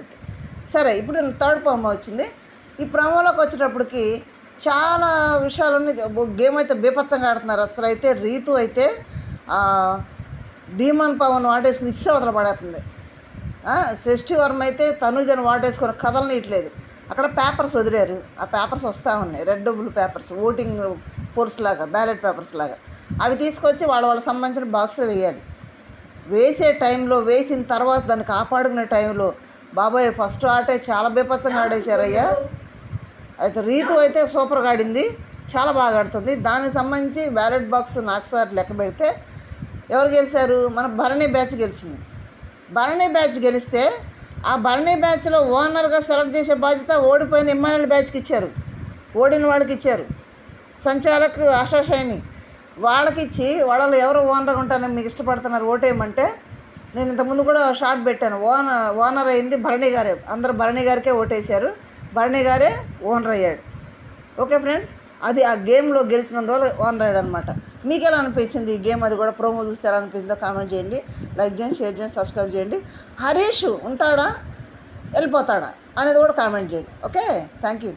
కాబట్టి. సరే, ఇప్పుడు థర్డ్ ప్రోమో వచ్చింది. ఈ ప్రోమోలోకి వచ్చేటప్పటికి చాలా విషయాలన్నీ గేమ్ అయితే బీభత్సంగా ఆడుతున్నారు. అసలు అయితే రీతు అయితే డీమన్ పవన్ వాటేసుకుని నిశ్చవతలు పడేస్తుంది. సృష్టి వర్మ అయితే తనుజను వాటేసుకొని కదలనీయట్లేదు. అక్కడ పేపర్స్ వదిలేరు, ఆ పేపర్స్ వస్తూ ఉన్నాయి, red blue papers, voting poles లాగా, బ్యాలెట్ పేపర్స్ లాగా. అవి తీసుకొచ్చి వాళ్ళకి సంబంధించిన బాక్స్లో వేయాలి. వేసే టైంలో, వేసిన తర్వాత దాన్ని కాపాడుకునే టైంలో బాబాయ్ ఫస్ట్ ఆటే చాలా బీభత్సంగా ఆడేశారయ్యా. అయితే రీతు అయితే సూపర్గా ఆడింది, చాలా బాగా ఆడుతుంది. దానికి సంబంధించి బ్యాలెట్ బాక్స్ నాకు సార్ లెక్క పెడితే ఎవరు గెలిచారు? మన భరణి బ్యాచ్ గెలిచింది. భరణి బ్యాచ్ గెలిస్తే ఆ భరణి బ్యాచ్లో ఓనర్గా సెలెక్ట్ చేసే బాధ్యత ఓడిపోయిన ఇమ్మానుయల్ బ్యాచ్కి ఇచ్చారు, ఓడిన వాళ్ళకి ఇచ్చారు. సంచాలక్ ఆశా షైని వాళ్ళకి ఇచ్చి, వాళ్ళలో ఎవరు ఓనర్గా ఉంటారని మీకు ఇష్టపడుతున్నారు ఓటేయమంటే, నేను ఇంతకుముందు కూడా షార్ట్ పెట్టాను, ఓనర్ అయింది భరణి గారే. అందరూ భరణి గారికే ఓటేశారు, భరణి గారే ఓనర్ అయ్యాడు. ఓకే ఫ్రెండ్స్, అది ఆ గేమ్లో గెలిచినందువల్ల ఓనర్ అయ్యాడు అనమాట. మీకు ఎలా అనిపించింది ఈ గేమ్? అది కూడా ప్రోమో చూస్తే ఎలా అనిపించిందో కామెంట్ చేయండి, లైక్ చేయండి, షేర్ చేయండి, సబ్స్క్రైబ్ చేయండి. హరీష్ ఉంటాడా, వెళ్ళిపోతాడా అనేది కూడా కామెంట్ చేయండి. Okay, thank you.